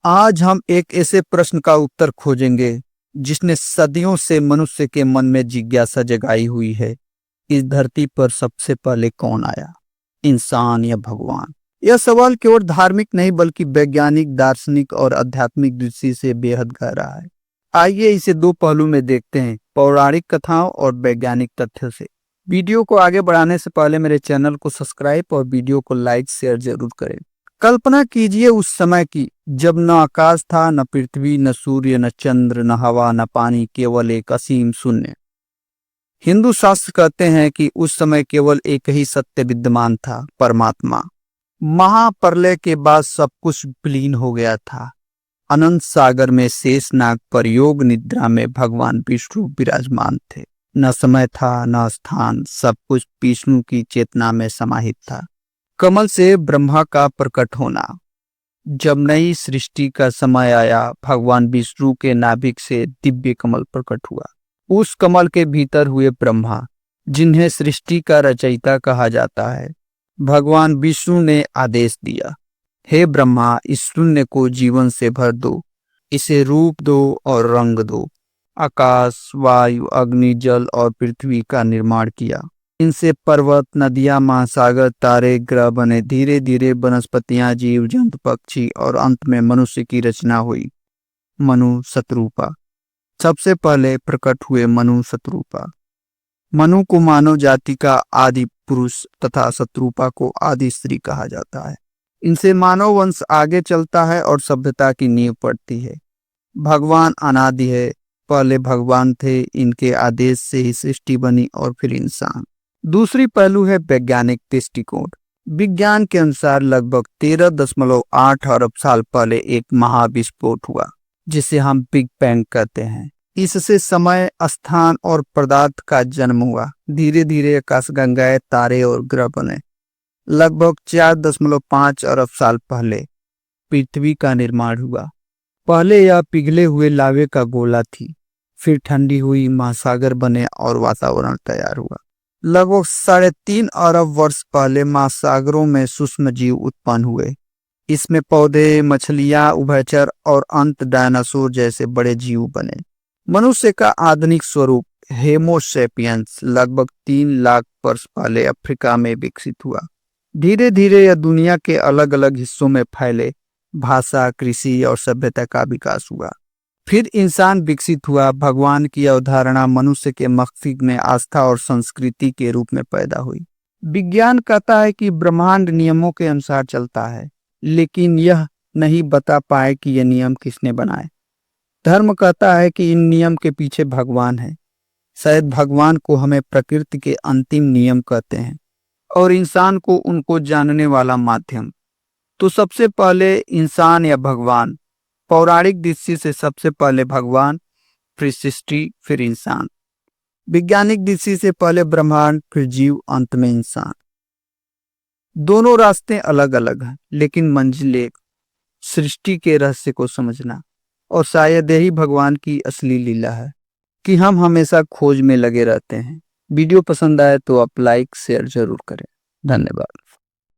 आज हम एक ऐसे प्रश्न का उत्तर खोजेंगे जिसने सदियों से मनुष्य के मन में जिज्ञासा जगाई हुई है। इस धरती पर सबसे पहले कौन आया, इंसान या भगवान? यह सवाल केवल धार्मिक नहीं बल्कि वैज्ञानिक, दार्शनिक और आध्यात्मिक दृष्टि से बेहद गहरा है। आइए इसे दो पहलू में देखते हैं, पौराणिक कथाओं और वैज्ञानिक तथ्यों से। वीडियो को आगे बढ़ाने से पहले मेरे चैनल को सब्सक्राइब और वीडियो को लाइक शेयर जरूर करें। कल्पना कीजिए उस समय की जब न आकाश था, न पृथ्वी, न सूर्य, न चंद्र, न हवा, न पानी, केवल एक असीम शून्य। हिंदू शास्त्र कहते हैं कि उस समय केवल एक ही सत्य विद्यमान था, परमात्मा। महाप्रलय के बाद सब कुछ विलीन हो गया था। अनंत सागर में शेषनाग पर योग निद्रा में भगवान विष्णु विराजमान थे। न समय था न स्थान, सब कुछ विष्णु की चेतना में समाहित था। कमल से ब्रह्मा का प्रकट होना। जब नई सृष्टि का समय आया, भगवान विष्णु के नाभिक से दिव्य कमल प्रकट हुआ। उस कमल के भीतर हुए ब्रह्मा, जिन्हें सृष्टि का रचयिता कहा जाता है। भगवान विष्णु ने आदेश दिया, हे ब्रह्मा, इस शून्य को जीवन से भर दो, इसे रूप दो और रंग दो। आकाश, वायु, अग्नि, जल और पृथ्वी का निर्माण किया। इनसे पर्वत, नदियां, महासागर, तारे, ग्रह बने। धीरे धीरे वनस्पतियां, जीव जंतु, पक्षी और अंत में मनुष्य की रचना हुई। मनु शतरूपा। सबसे पहले प्रकट हुए मनु शतरूपा। मनु को मानव जाति का आदि पुरुष तथा शतरूपा को आदि स्त्री कहा जाता है। इनसे मानव वंश आगे चलता है और सभ्यता की नींव पड़ती है। भगवान अनादि है, पहले भगवान थे, इनके आदेश से ही सृष्टि बनी और फिर इंसान। दूसरी पहलू है वैज्ञानिक दृष्टिकोण। विज्ञान के अनुसार लगभग 13.8 अरब साल पहले एक महाविस्फोट हुआ, जिसे हम बिग बैंग कहते हैं। इससे समय, स्थान और पदार्थ का जन्म हुआ। धीरे धीरे आकाशगंगाएं, तारे और ग्रह बने। लगभग 4.5 अरब साल पहले पृथ्वी का निर्माण हुआ। पहले यह पिघले हुए लावे का गोला थी, फिर ठंडी हुई, महासागर बने और वातावरण तैयार हुआ। लगभग 3.5 अरब वर्ष पहले महासागरों में सूक्ष्म जीव उत्पन्न हुए। इसमें पौधे, मछलियां, उभयचर और अंत डायनासोर जैसे बड़े जीव बने। मनुष्य का आधुनिक स्वरूप होमो सैपियंस लगभग 3 लाख वर्ष पहले अफ्रीका में विकसित हुआ। धीरे धीरे यह दुनिया के अलग अलग हिस्सों में फैले। भाषा, कृषि और सभ्यता का विकास हुआ। फिर इंसान विकसित हुआ। भगवान की अवधारणा मनुष्य के मस्तिष्क में आस्था और संस्कृति के रूप में पैदा हुई। विज्ञान कहता है कि ब्रह्मांड नियमों के अनुसार चलता है, लेकिन यह नहीं बता पाए कि यह नियम किसने बनाए। धर्म कहता है कि इन नियम के पीछे भगवान है। शायद भगवान को हमें प्रकृति के अंतिम नियम कहते हैं और इंसान को उनको जानने वाला माध्यम। तो सबसे पहले इंसान या भगवान? पौराणिक दृष्टि से सबसे पहले भगवान, फिर सृष्टि, फिर इंसान। वैज्ञानिक दृष्टि से पहले ब्रह्मांड, फिर जीव, अंत में इंसान। दोनों रास्ते अलग अलग हैं, लेकिन मंजिल एक, सृष्टि के रहस्य को समझना। और शायद यही भगवान की असली लीला है कि हम हमेशा खोज में लगे रहते हैं। वीडियो पसंद आए तो आप लाइक शेयर जरूर करें। धन्यवाद।